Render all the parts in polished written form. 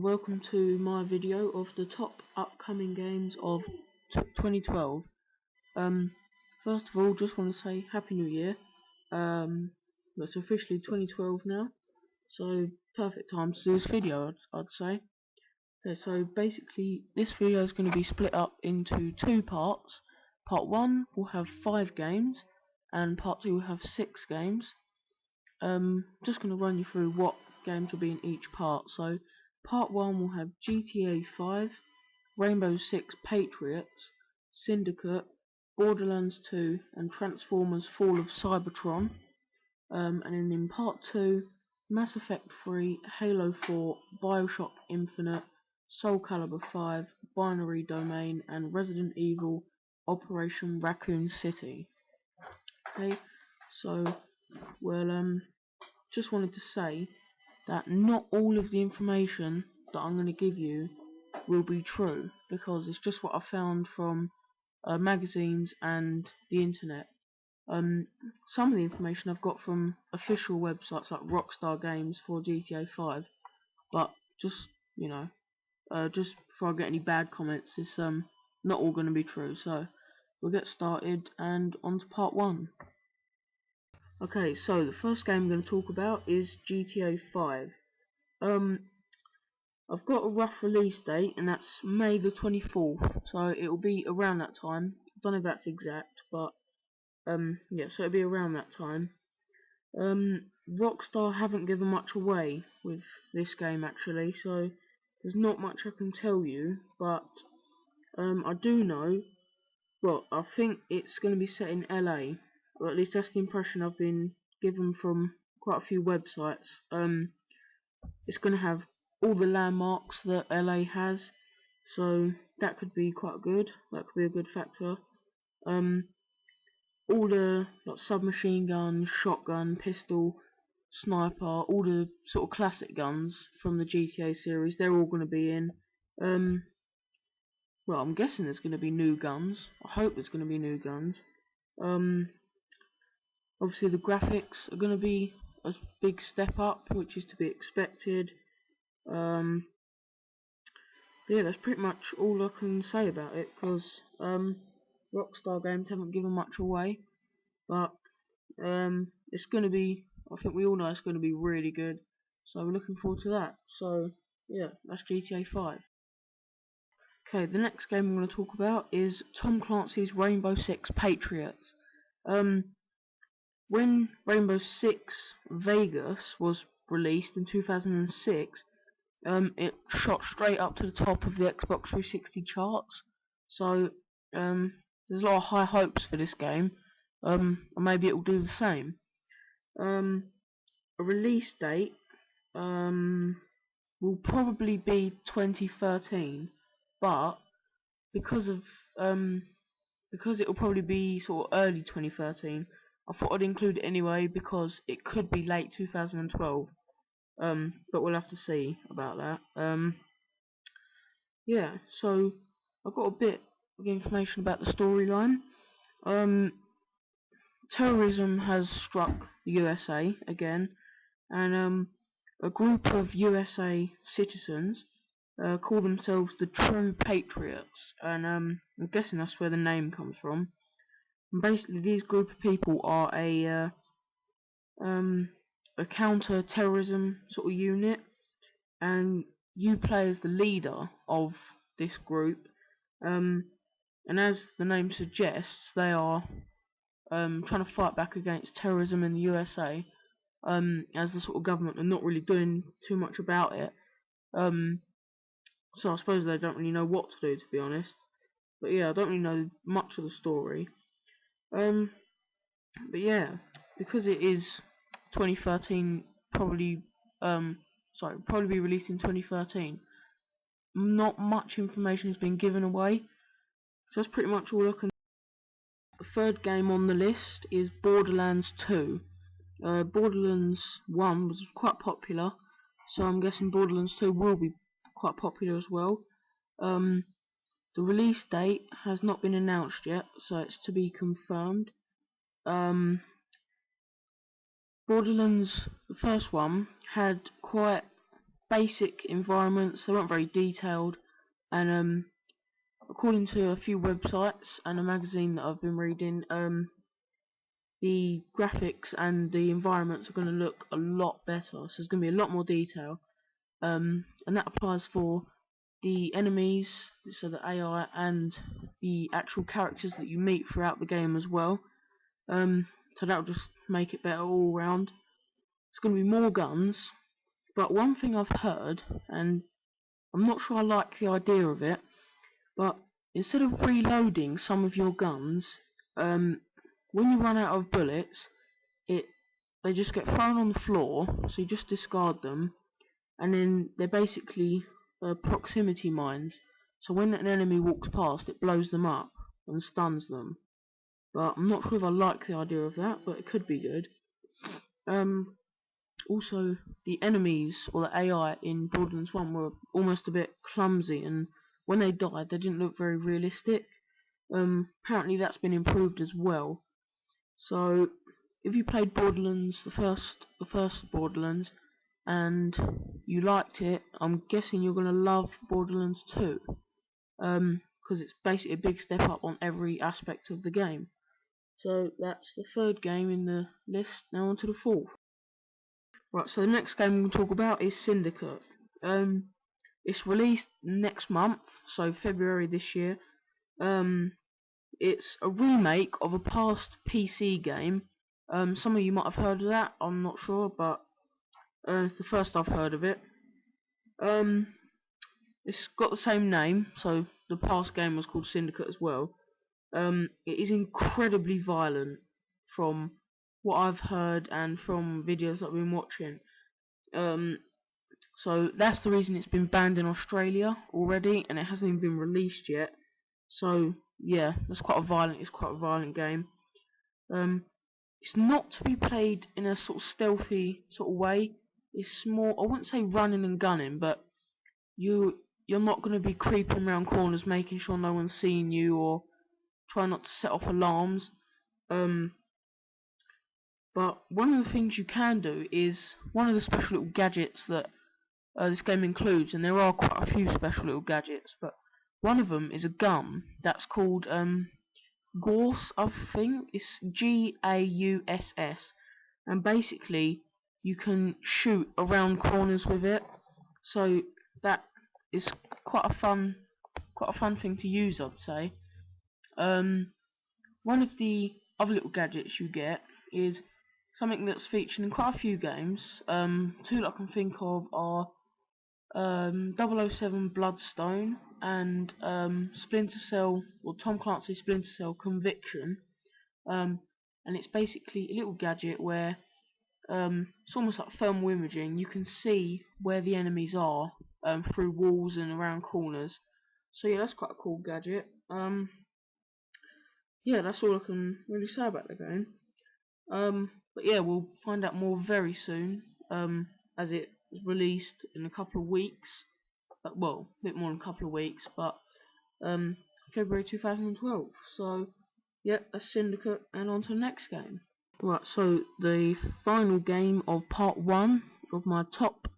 welcome to my video of the top upcoming games of 2012. First of all, just want to say Happy New Year. It's officially 2012 now, so perfect time to do this video, I'd say. Okay, so basically this video is going to be split up into two parts. Part 1 will have 5 games, and part 2 will have 6 games. Just going to run you through what games will be in each part. So part 1 will have GTA 5, Rainbow Six Patriots, Syndicate, Borderlands 2 and Transformers Fall of Cybertron. And then in part 2, Mass Effect 3, Halo 4, Bioshock Infinite, Soul Calibur 5, Binary Domain and Resident Evil Operation Raccoon City. Okay, so just wanted to say that not all of the information that I'm going to give you will be true, because it's just what I found from magazines and the internet. Some of the information I've got from official websites like Rockstar Games for GTA 5, but just just before I get any bad comments, it's not all going to be true. So we'll get started and on to part 1. Okay, so the first game I'm going to talk about is GTA 5. I've got a rough release date, and that's May the 24th, so it'll be around that time. I don't know if that's exact, but yeah, so it'll be around that time. Rockstar haven't given much away with this game actually, so there's not much I can tell you, but I do know, well, I think it's going to be set in LA, or at least that's the impression I've been given from quite a few websites. It's going to have all the landmarks that LA has, so that could be quite good. That could be a good factor. All the submachine gun, shotgun, pistol, sniper, all the sort of classic guns from the GTA series, they're all going to be in. Well, I'm guessing there's going to be new guns. I hope there's going to be new guns. Obviously the graphics are going to be a big step up, which is to be expected. Yeah, that's pretty much all I can say about it, because Rockstar Games haven't given much away, but it's going to be, I think we all know it's going to be really good, so we're looking forward to that. So yeah, that's GTA 5. Okay, the next game I'm going to talk about is Tom Clancy's Rainbow Six Patriots. When Rainbow Six Vegas was released in 2006, it shot straight up to the top of the Xbox 360 charts. So there's a lot of high hopes for this game. And maybe it will do the same. A release date will probably be 2013, but because it will probably be sort of early 2013, I thought I'd include it anyway, because it could be late 2012. But we'll have to see about that. Yeah, so I've got a bit of information about the storyline. Terrorism has struck the USA again, and a group of USA citizens call themselves the True Patriots, and I'm guessing that's where the name comes from. And basically, these group of people are a counter-terrorism sort of unit, and you play as the leader of this group. And as the name suggests, they are trying to fight back against terrorism in the USA, as the sort of government are not really doing too much about it. So I suppose they don't really know what to do, to be honest. But yeah, I don't really know much of the story. But yeah, because it is 2013, probably be released in 2013. Not much information has been given away, so that's pretty much all I can. The third game on the list is Borderlands 2. Borderlands 1 was quite popular, so I'm guessing Borderlands 2 will be quite popular as well. The release date has not been announced yet, so it's to be confirmed. Borderlands, the first one, had quite basic environments. They weren't very detailed, and according to a few websites and a magazine that I've been reading, the graphics and the environments are going to look a lot better. So there's going to be a lot more detail, and that applies for the enemies, so the AI, and the actual characters that you meet throughout the game as well. So that'll just make it better all round. It's going to be more guns, but one thing I've heard, and I'm not sure I like the idea of it, but instead of reloading some of your guns, when you run out of bullets, they just get thrown on the floor, so you just discard them, and then they're basically proximity mines. So when an enemy walks past, it blows them up and stuns them. But I'm not sure if I like the idea of that, but it could be good. Also, the enemies, or the AI in Borderlands 1 were almost a bit clumsy, and when they died, they didn't look very realistic. Apparently that's been improved as well. So, if you played Borderlands, the first Borderlands, and you liked it, I'm guessing you're gonna love Borderlands 2. Because it's basically a big step up on every aspect of the game. So that's the third game in the list. Now on to the fourth. Right, so the next game we'll talk about is Syndicate. It's released next month, so February this year. It's a remake of a past PC game. Some of you might have heard of that, I'm not sure, but it's the first I've heard of it. It's got the same name, so the past game was called Syndicate as well. It is incredibly violent from what I've heard and from videos that I've been watching. So that's the reason it's been banned in Australia already, and it hasn't even been released yet. So yeah, it's quite a violent game. It's not to be played in a sort of stealthy sort of way. It's more, I wouldn't say running and gunning, but you're not going to be creeping around corners making sure no one's seeing you, or try not to set off alarms. But one of the things you can do is one of the special little gadgets that this game includes, and there are quite a few special little gadgets, but one of them is a gun that's called Gauss, I think. It's Gauss, and basically you can shoot around corners with it. So that is quite a fun thing to use, I'd say. One of the other little gadgets you get is something that's featured in quite a few games. Two that I can think of are 007 Bloodstone and Splinter Cell, or Tom Clancy's Splinter Cell Conviction. And it's basically a little gadget where it's almost like thermal imaging. You can see where the enemies are through walls and around corners. So yeah, that's quite a cool gadget. Yeah, that's all I can really say about the game. But yeah, we'll find out more very soon, as it was released in a couple of weeks. Well, a bit more than a couple of weeks, but February 2012. So yeah, that's Syndicate, and on to the next game. Right, so the final game of part 1 of my top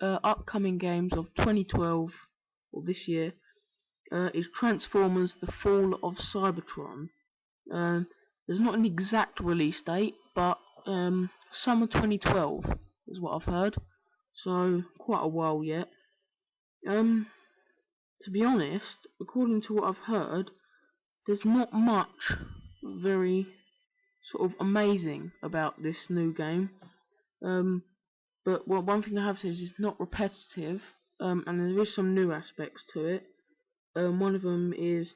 upcoming games of 2012, or this year, is Transformers: The Fall of Cybertron. There's not an exact release date, but summer 2012 is what I've heard, so quite a while yet. To be honest, according to what I've heard, there's not much very sort of amazing about this new game. But one thing I have said is it's not repetitive, and there is some new aspects to it. One of them is,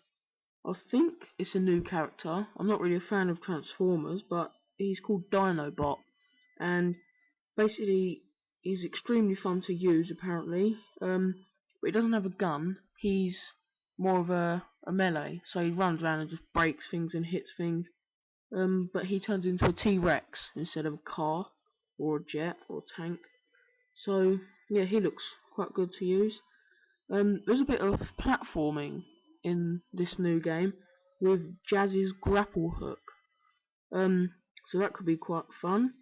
I think it's a new character. I'm not really a fan of Transformers, but he's called Dinobot, and basically he's extremely fun to use apparently. But he doesn't have a gun. He's more of a melee, so he runs around and just breaks things and hits things. But he turns into a T-Rex instead of a car or a jet or a tank. So yeah, he looks quite good to use. There's a bit of platforming in this new game with Jazz's grapple hook. So that could be quite fun.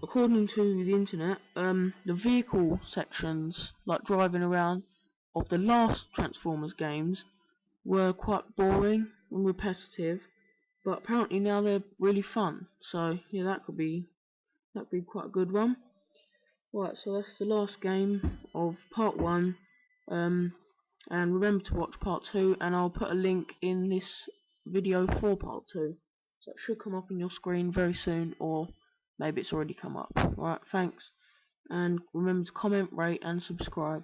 according to the internet, the vehicle sections, like driving around, of the last Transformers games were quite boring and repetitive, but apparently now they're really fun. So yeah, that'd be quite a good one. Right, so that's the last game of part 1. And remember to watch part 2, and I'll put a link in this video for part 2. So it should come up on your screen very soon, or maybe it's already come up. Right, thanks, and remember to comment, rate and subscribe.